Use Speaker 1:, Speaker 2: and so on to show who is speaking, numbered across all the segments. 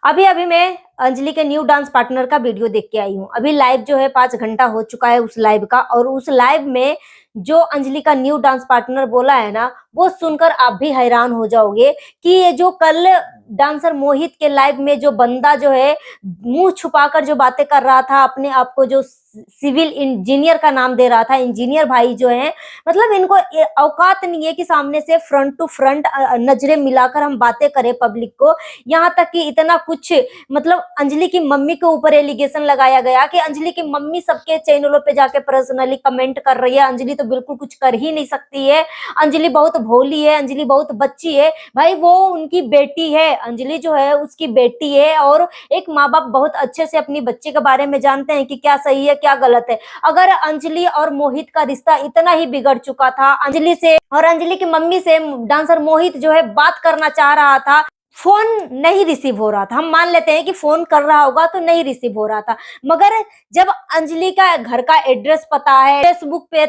Speaker 1: अभी अभी मैं अंजलि के न्यू डांस पार्टनर का वीडियो देख के आई हूँ। अभी लाइव जो है 5 घंटा हो चुका है उस लाइव का, और उस लाइव में जो अंजलि का न्यू डांस पार्टनर बोला है ना, वो सुनकर आप भी हैरान हो जाओगे कि ये जो कल डांसर मोहित के लाइव में जो बंदा जो है मुंह छुपाकर जो बातें कर रहा था, अपने आप को जो सिविल इंजीनियर का नाम दे रहा था, इंजीनियर भाई जो है, मतलब इनको औकात नहीं है कि सामने से फ्रंट टू फ्रंट नजरें मिलाकर हम बातें करें पब्लिक को। यहाँ तक कि इतना कुछ, मतलब अंजलि की मम्मी के ऊपर एलिगेशन लगाया गया कि अंजलि की मम्मी सबके चैनलों पे जाके पर्सनली कमेंट कर रही है, अंजलि तो बिल्कुल कुछ कर ही नहीं सकती है, अंजलि बहुत भोली है, अंजलि बहुत बच्ची है। भाई वो उनकी बेटी है, अंजलि जो है उसकी बेटी है, और एक माँ बाप बहुत अच्छे से अपनी बच्चे के बारे में जानते हैं कि क्या सही है क्या गलत है। अगर अंजलि और मोहित का रिश्ता इतना ही बिगड़ चुका था, अंजलि से और अंजलि की मम्मी से डांसर मोहित जो है बात करना चाह रहा था, फोन नहीं रिसीव हो रहा था, हम मान लेते हैं कि फोन कर रहा होगा तो नहीं रिसीव हो रहा था, मगर जब अंजलि का घर का एड्रेस पता है, फेसबुक पे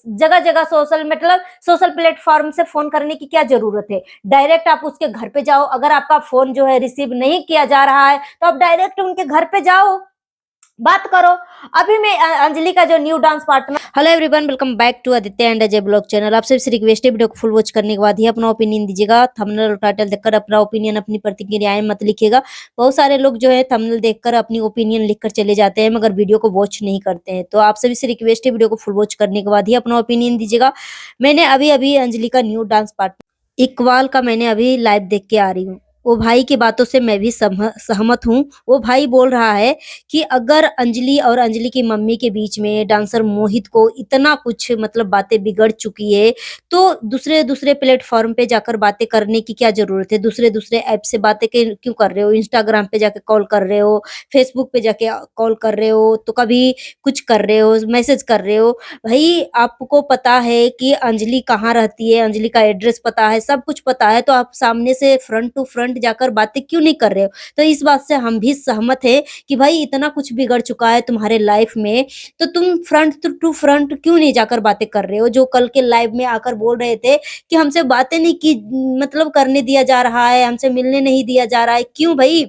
Speaker 1: जगह जगह सोशल प्लेटफॉर्म से फोन करने की क्या जरूरत है। डायरेक्ट आप उसके घर पे जाओ, अगर आपका फोन जो है रिसीव नहीं किया जा रहा है तो आप डायरेक्ट उनके घर पे जाओ, बात करो। अभी मैं अंजलि का जो new dance partner. Hello everyone, welcome back to Aditya and Ajay blog channel. आपसे सिर्फ रिक्वेस्ट है, वीडियो को फुल वॉच करने के बाद ही अपना ओपिनियन दीजिएगा। थंबनेल और टाइटल देखकर अपना ओपिनियन, अपनी प्रतिक्रियाएं मत लिखिएगा। बहुत सारे लोग जो है थंबनेल देखकर अपनी ओपिनियन लिखकर चले जाते हैं, मगर वीडियो को वॉच नहीं करते हैं। तो आपसे भी सिर्फ रिक्वेस्ट है, वीडियो को फुल वॉच करने के बाद ही अपना ओपिनियन दीजिएगा। मैंने अभी अभी अंजलि का न्यू डांस पार्टनर इकबाल का मैंने अभी लाइव देख के आ रही हूँ। वो भाई की बातों से मैं भी सहमत हूँ। वो भाई बोल रहा है कि अगर अंजलि और अंजलि की मम्मी के बीच में डांसर मोहित को इतना कुछ, मतलब बातें बिगड़ चुकी है, तो दूसरे दूसरे प्लेटफॉर्म पे जाकर बातें करने की क्या जरूरत है। दूसरे दूसरे ऐप से बातें क्यों कर रहे हो, इंस्टाग्राम पे जाके कॉल कर रहे हो, फेसबुक पे जाके कॉल कर रहे हो, तो कभी कुछ कर रहे हो, मैसेज कर रहे हो। भाई आपको पता है कि अंजलि कहाँ रहती है, अंजलि का एड्रेस पता है, सब कुछ पता है, तो आप सामने से फ्रंट टू फ्रंट जाकर बातें क्यों नहीं कर रहे हो। तो इस बात से हम भी सहमत है कि भाई इतना कुछ बिगड़ चुका है तुम्हारे लाइफ में, तो तुम फ्रंट टू फ्रंट क्यों नहीं जाकर बातें कर रहे हो। जो कल के लाइव में आकर बोल रहे थे कि हमसे बातें नहीं की, मतलब करने दिया जा रहा है, हमसे मिलने नहीं दिया जा रहा है, क्यों भाई।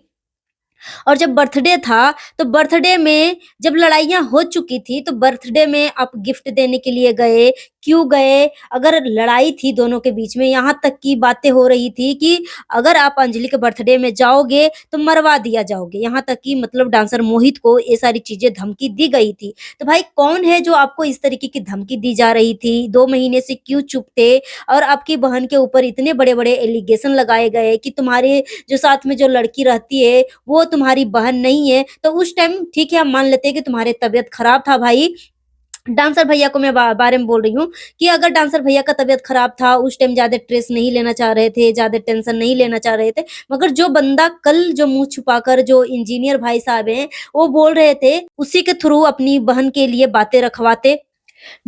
Speaker 1: और जब बर्थडे था, तो बर्थडे में जब लड़ाइयाँ हो चुकी थी, तो बर्थडे में आप गिफ्ट देने के लिए गए, क्यों गए? अगर लड़ाई थी दोनों के बीच में, यहाँ तक की बातें हो रही थी कि अगर आप अंजलि के बर्थडे में जाओगे, तो मरवा दिया जाओगे। यहाँ तक कि मतलब डांसर मोहित को ये सारी चीज़ें धमकी दी गई थी। तो भाई कौन है जो आपको इस तरीके की धमकी दी जा रही थी? 2 महीने से क्यों चुप थे? और आपकी बहन के ऊपर इतने बड़े-बड़े एलिगेशन लगाए गए कि तुम्हारे जो साथ में जो लड़की रहती है, वो तुम्हारी बहन नहीं है। तो उस टाइम ठीक है, हम मान लेते हैं कि तुम्हारी तबीयत खराब था भाई। डांसर भैया को मैं बारे में बोल रही हूँ कि अगर डांसर भैया का तबीयत खराब था, उस टाइम ज़्यादा स्ट्रेस नहीं लेना चाह रहे थे, ज़्यादा टेंशन नहीं लेना चाह रहे थे। मगर जो बंदा कल जो मुँह छुपाकर जो इंजीनियर भाई साहब हैं, वो बोल रहे थे, उसी के थ्रू अपनी बहन के लिए बातें रखवाते।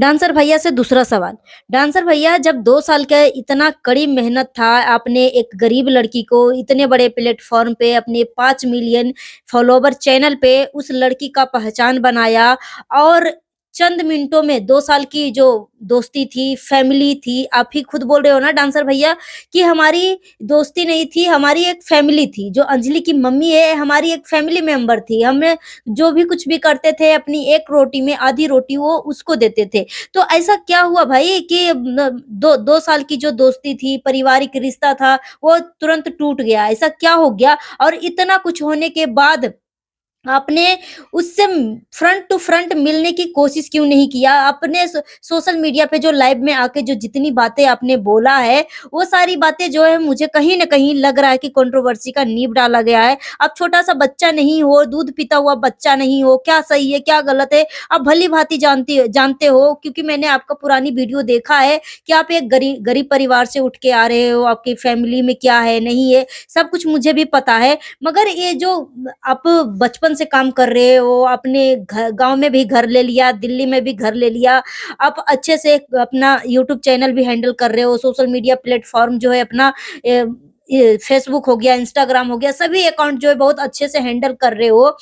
Speaker 1: डांसर भैया से दूसरा सवाल, डांसर भैया जब 2 साल का इतना कड़ी मेहनत था, आपने एक गरीब लड़की को इतने बड़े प्लेटफ़ॉर्म पे अपने 5 मिलियन फॉलोवर चैनल पे उस लड़की का पहचान बनाया, और चंद मिनटों में 2 साल की जो दोस्ती थी, फैमिली थी, आप ही खुद बोल रहे हो ना डांसर भैया कि हमारी दोस्ती नहीं थी, हमारी एक फैमिली थी। जो अंजलि की मम्मी है, हमारी एक फैमिली मेंबर थी। हमें जो भी कुछ भी करते थे, अपनी एक रोटी में आधी रोटी वो उसको देते थे। तो ऐसा क्या हुआ भाई कि न 2 साल की जो दोस्ती थी, पारिवारिक रिश्ता था, वो तुरंत टूट गया? ऐसा क्या हो गया? और इतना कुछ होने के बाद आपने उससे फ्रंट टू फ्रंट मिलने की कोशिश क्यों नहीं किया? आपने सोशल मीडिया पे जो लाइव में आके जो जितनी बातें आपने बोला है, वो सारी बातें जो है मुझे कहीं न कहीं लग रहा है कि कंट्रोवर्सी का नींव डाला गया है। आप छोटा-सा बच्चा नहीं हो, दूध पीता हुआ बच्चा नहीं हो, क्या सही है, क्या गलत है, आप भली-भाँति जानते हो, क्योंकि मैंने आपका पुरानी वीडियो देखा है कि आप एक गरीब परिवार से उठ के आ रहे हो, आपकी फैमिली में क्या है, नहीं है, सब कुछ मुझे भी पता है। मगर ये जो आप बचपन से काम कर रहे हो, अपने गाँव में भी घर ले लिया, दिल्ली में भी घर ले लिया, आप अच्छे से अपना यूट्यूब चैनल भी हैंडल कर रहे हो, सोशल मीडिया प्लेटफ़ॉर्म जो है अपना ये फेसबुक हो गया, इंस्टाग्राम हो गया, सभी अकाउंट जो है बहुत अच्छे से हैंडल कर रहे हो।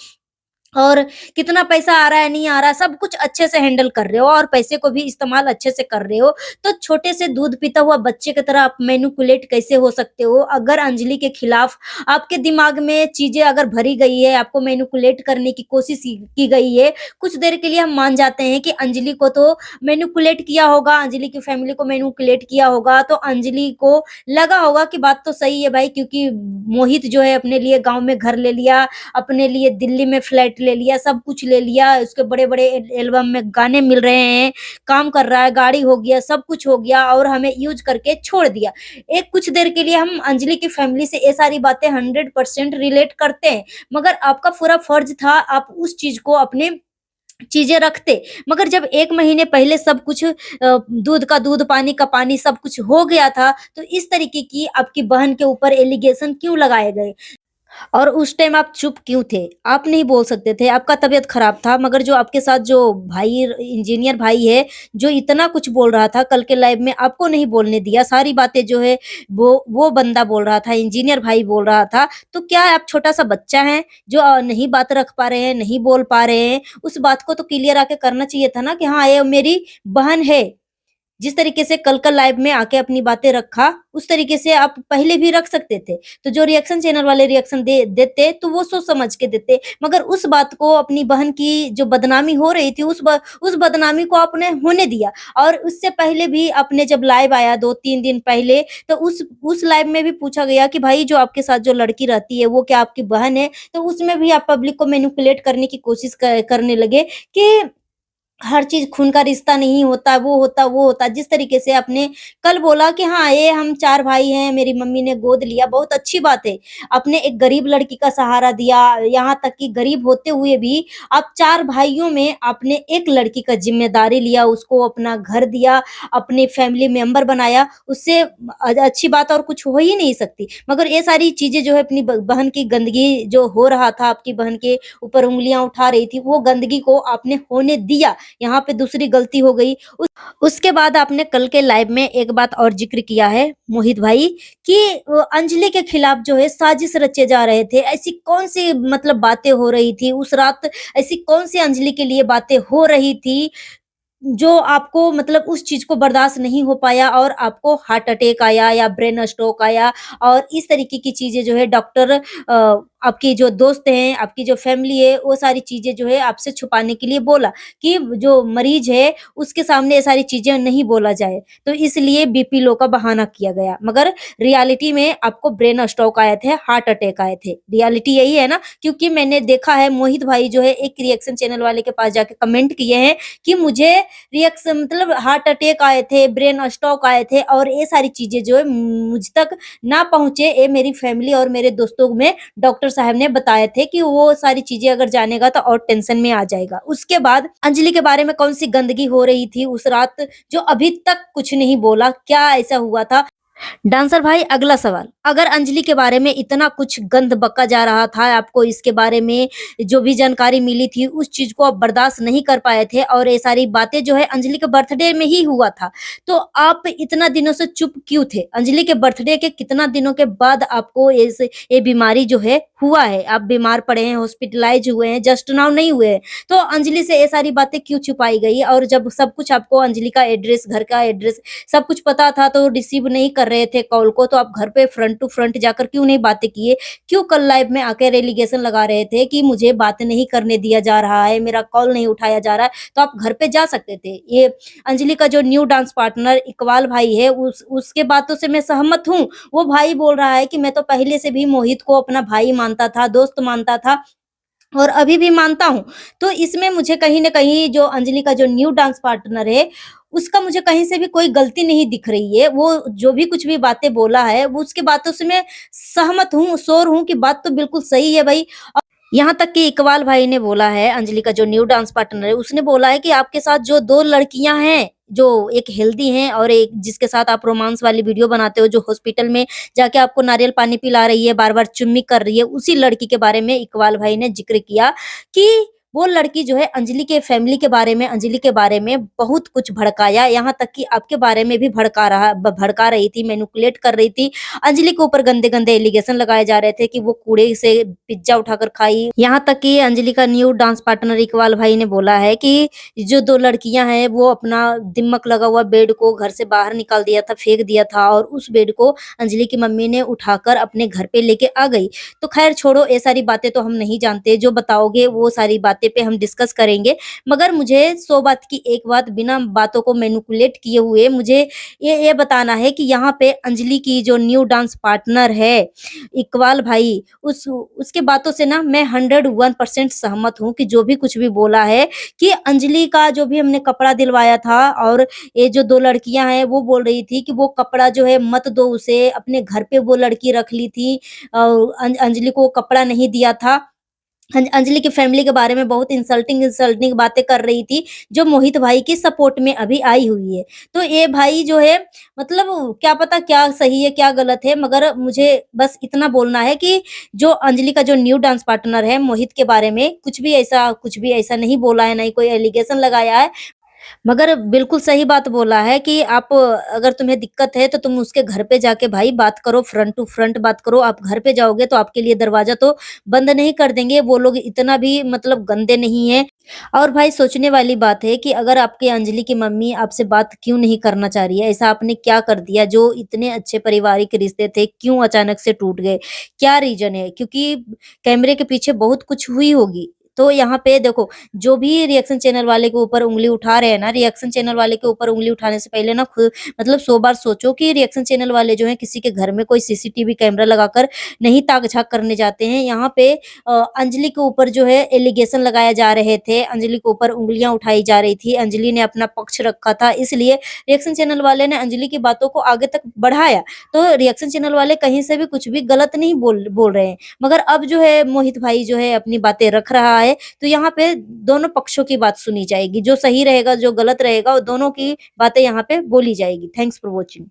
Speaker 1: और कितना पैसा आ रहा है, नहीं आ रहा, सब कुछ अच्छे से हैंडल कर रहे हो और पैसे को भी इस्तेमाल अच्छे से कर रहे हो, तो छोटे से दूध पीता हुआ बच्चे की तरह आप मैनिपुलेट कैसे हो सकते हो? अगर अंजलि के खिलाफ आपके दिमाग में चीज़ें अगर भरी गई है, आपको मैनिपुलेट करने की कोशिश की गई है, कुछ देर के लिए हम मान जाते हैं कि अंजलि को तो मैनिपुलेट किया होगा, अंजलि की फैमिली को मैनिपुलेट किया होगा, तो अंजलि को लगा होगा कि बात तो सही है भाई, क्योंकि मोहित जो है अपने लिए गाँव में घर ले लिया, अपने लिए दिल्ली में फ्लैट ले लिया, सब कुछ ले लिया, उसके बड़े-बड़े एल्बम में गाने मिल रहे हैं, काम कर रहा है, गाड़ी हो गया, सब कुछ हो गया और हमें यूज़ करके छोड़ दिया। एक कुछ देर के लिए हम अंजलि की फैमिली से ये सारी बातें 100% रिलेट करते हैं, मगर आपका पूरा फर्ज़ था आप उस चीज़ को अपने चीज़ें रखते। मगर जब 1 महीने पहले सब कुछ दूध का दूध, पानी का पानी सब कुछ हो गया था, तो इस तरीके की आपकी बहन के ऊपर एलिगेशन क्यों लगाए गए? और उस टाइम आप चुप क्यों थे? आप नहीं बोल सकते थे, आपका तबीयत खराब था, मगर जो आपके साथ जो भाई इंजीनियर भाई है, जो इतना कुछ बोल रहा था कल के लाइव में आपको नहीं बोलने दिया, सारी बातें जो है वो बंदा बोल रहा था, इंजीनियर भाई बोल रहा था, तो क्या आप छोटा-सा बच्चा हैं, जो नहीं बात रख पा रहे हैं, नहीं बोल पा रहे हैं? उस बात को तो क्लियर आके करना चाहिए था ना कि हाँ, ये मेरी बहन है। जिस तरीके से कल लाइव में आके अपनी बातें रखा, उस तरीके से आप पहले भी रख सकते थे। तो जो रिएक्शन चैनल वाले रिएक्शन देते, तो वो सोच समझ के देते। मगर उस बात को अपनी बहन की जो बदनामी हो रही थी, उस बदनामी को आपने होने दिया और उससे पहले भी आपने जब लाइव आया 2-3 दिन पहले, तो उस लाइव में भी पूछा गया कि भाई जो आपके साथ जो लड़की रहती है, वो क्या आपकी बहन है? तो उसमें भी आप पब्लिक को मैनिपुलेट करने की कोशिश करने लगे कि हर चीज़ खून का रिश्ता नहीं होता, वो होता। जिस तरीके से आपने कल बोला कि हाँ, ये हम 4 भाई हैं, मेरी मम्मी ने गोद लिया, बहुत अच्छी बात है। आपने एक गरीब लड़की का सहारा दिया, यहाँ तक कि गरीब होते हुए भी आप 4 भाइयों में आपने एक लड़की का ज़िम्मेदारी लिया, उसको अपना घर दिया, अपने फैमिली मेंबर बनाया, उससे अच्छी बात और कुछ हो ही नहीं सकती। मगर ये सारी चीज़ें जो है अपनी बहन की गंदगी जो हो रहा था, आपकी बहन के ऊपर उँगलियाँ उठा रही थी, वो गंदगी को आपने होने दिया। यहाँ पे दूसरी गलती हो गई। उसके बाद आपने कल के लाइव में एक बात और ज़िक्र किया है मोहित भाई कि अंजलि के खिलाफ जो है साजिश रचे जा रहे थे। ऐसी कौन-सी मतलब बातें हो रही थी उस रात, ऐसी कौन-सी अंजलि के लिए बातें हो रही थी जो आपको मतलब उस चीज़ को बर्दाश्त नहीं हो पाया और आपको हार्ट अटैक आया या ब्रेन स्ट्रोक आया और इस तरीके की चीज़ें जो है डॉक्टर आपकी जो दोस्त हैं, आपकी जो फैमिली है, वो सारी चीज़ें जो है आपसे छुपाने के लिए बोला कि जो मरीज़ है, उसके सामने ये सारी चीज़ें नहीं बोला जाए। तो इसलिए बीपी लो का बहाना किया गया। मगर रियलिटी में आपको ब्रेन स्ट्रोक आए थे, हार्ट अटैक आए थे। रियलिटी यही है ना? क्योंकि मैंने देखा है मोहित भाई जो है एक रिएक्शन चैनल वाले के पास जाके कमेंट किए हैं कि मुझे रिएक्शन मतलब हार्ट अटैक आए थे, ब्रेन स्ट्रोक आए थे और ये सारी चीज़ें जो है मुझ तक ना पहुँचे, ये मेरी फैमिली और मेरे दोस्तों में डॉक्टर साहब ने बताए थे कि वो सारी चीज़ें अगर जानेगा तो और टेंशन में आ जाएगा। उसके बाद अंजलि के बारे में कौन-सी गंदगी हो रही थी उस रात जो अभी तक कुछ नहीं बोला, क्या ऐसा हुआ था? डांसर भाई अगला सवाल, अगर अंजलि के बारे में इतना कुछ गंद बका जा रहा था, आपको इसके बारे में जो भी जानकारी मिली थी, उस चीज़ को आप बर्दाश्त नहीं कर पाए थे और ये सारी बातें जो है अंजलि के बर्थडे में ही हुआ था, तो आप इतना दिनों से चुप क्यों थे? अंजलि के बर्थडे के कितना दिनों के बाद आपको ये बीमारी जो है हुआ है? आप बीमार पड़े हैं, हॉस्पिटलाइज़ हुए हैं, जस्ट नाउ नहीं हुए हैं। तो अंजलि से ये सारी बातें क्यों छुपाई गई? और जब सब कुछ आपको अंजलि का एड्रेस, घर का एड्रेस सब कुछ पता था तो रिसीव नहीं कर रहे थे कॉल को, तो आप घर पे फ्रंट टू फ्रंट जाकर क्यों नहीं बातें किए? क्यों कल लाइव में आकर एलिगेशन लगा रहे थे कि मुझे बात नहीं करने दिया जा रहा है, मेरा कॉल नहीं उठाया जा रहा है, तो आप घर पे जा सकते थे। ये अंजलि का जो न्यू डांस पार्टनर इकबाल भाई है उसके बातों से मैं सहमत हूँ। वो भाई बोल रहा है कि मैं तो पहले से भी मोहित को अपना भाई मानता था, दोस्त मानता था और अभी भी मानता हूँ। तो इसमें मुझे कहीं न कहीं जो अंजलि का जो न्यू डांस पार्टनर है, उसका मुझे कहीं से भी कोई गलती नहीं दिख रही है। वो जो भी कुछ भी बातें बोला है, वो उसकी बातों से मैं सहमत हूँ, श्योर हूँ कि बात तो बिल्कुल सही है भई। यहाँ तक कि इकबाल भाई ने बोला है, अंजलि का जो न्यू डांस पार्टनर है, उसने बोला है कि आपके साथ जो 2 लड़कियाँ हैं, जो एक हेल्दी हैं और एक जिसके साथ आप रोमांस वाली वीडियो बनाते हो, जो हॉस्पिटल में जाके आपको नारियल पानी पिला रही है, बार-बार चुम्मी कर रही है, उसी लड़की के बारे में इकबाल भाई ने ज़िक्र किया कि वो लड़की जो है अंजलि के फैमिली के बारे में, अंजलि के बारे में बहुत कुछ भड़काया, यहाँ तक कि आपके बारे में भी भड़का रही थी, मैनिपुलेट कर रही थी। अंजलि के ऊपर गंदे-गंदे एलिगेशन लगाए जा रहे थे कि वो कूड़े से पिज़्ज़ा उठाकर खाई। यहाँ तक कि अंजलि का न्यू डांस पार्टनर इकबाल भाई ने बोला है कि जो 2 लड़कियाँ हैं वो अपना दिमक लगा हुआ बेड को घर से बाहर निकाल दिया था, फेंक दिया था और उस बेड को अंजलि की मम्मी ने उठाकर अपने घर पे लेके आ गई। तो ख़ैर छोड़ो, ये सारी बातें तो हम नहीं जानते, जो बताओगे वो सारी बातें पे हम डिस्कस करेंगे। मगर मुझे 100 बात की एक बात, बिना बातों को मैनिपुलेट किए हुए मुझे ये बताना है कि यहाँ पे अंजलि की जो न्यू डांस पार्टनर है इकबाल भाई, उसके बातों से ना मैं 101% सहमत हूँ कि जो भी कुछ भी बोला है कि अंजलि का जो भी हमने कपड़ा दिलवाया था और ये जो 2 लड़कियाँ हैं वो बोल रही थी कि वो कपड़ा जो है मत दो उसे, अपने घर पे वो लड़की रख ली थी। अंजलि को कपड़ा नहीं दिया था। अंजलि की फैमिली के बारे में बहुत इंसल्टिंग बातें कर रही थी, जो मोहित भाई की सपोर्ट में अभी आई हुई है। तो ये भाई जो है मतलब क्या पता क्या सही है, क्या गलत है, मगर मुझे बस इतना बोलना है कि जो अंजलि का जो न्यू डांस पार्टनर है, मोहित के बारे में कुछ भी ऐसा नहीं बोला है, ना ही कोई एलिगेशन लगाया है। मगर बिल्कुल सही बात बोला है कि आप अगर तुम्हें दिक्कत है तो तुम उसके घर पे जाके भाई बात करो, फ्रंट टू फ्रंट बात करो। आप घर पे जाओगे तो आपके लिए दरवाज़ा तो बंद नहीं कर देंगे, वो लोग इतना भी मतलब गंदे नहीं हैं। और भाई सोचने वाली बात है कि अगर आपकी अंजलि की मम्मी आपसे बात क्यों नहीं करना चाह रही है? ऐसा आपने क्या कर दिया जो इतने अच्छे पारिवारिक रिश्ते थे, क्यों अचानक से टूट गए? क्या रीज़न है? क्योंकि कैमरे के पीछे बहुत कुछ हुई होगी। तो यहाँ पे देखो, जो भी रिएक्शन चैनल वाले के ऊपर उँगली उठा रहे हैं ना, रिएक्शन चैनल वाले के ऊपर उँगली उठाने से पहले ना खुद मतलब 100 बार सोचो कि रिएक्शन चैनल वाले जो हैं किसी के घर में कोई सीसीटीवी कैमरा लगाकर नहीं ताक-झाँक करने जाते हैं। यहाँ पे अंजलि के ऊपर जो है एलिगेशन लगाए जा रहे थे, अंजलि के ऊपर उँगलियाँ उठाई जा रही थी, अंजलि ने अपना पक्ष रखा था, इसलिए रिएक्शन चैनल वाले ने अंजलि की बातों को आगे तक बढ़ाया। तो रिएक्शन चैनल वाले कहीं से भी कुछ भी गलत नहीं बोल बोल रहे हैं। मगर अब जो है मोहित भाई जो है अपनी बातें रख रहा है, तो यहाँ पे दोनों पक्षों की बात सुनी जाएगी, जो सही रहेगा, जो गलत रहेगा, दोनों की बातें यहाँ पे बोली जाएगी। Thanks for watching.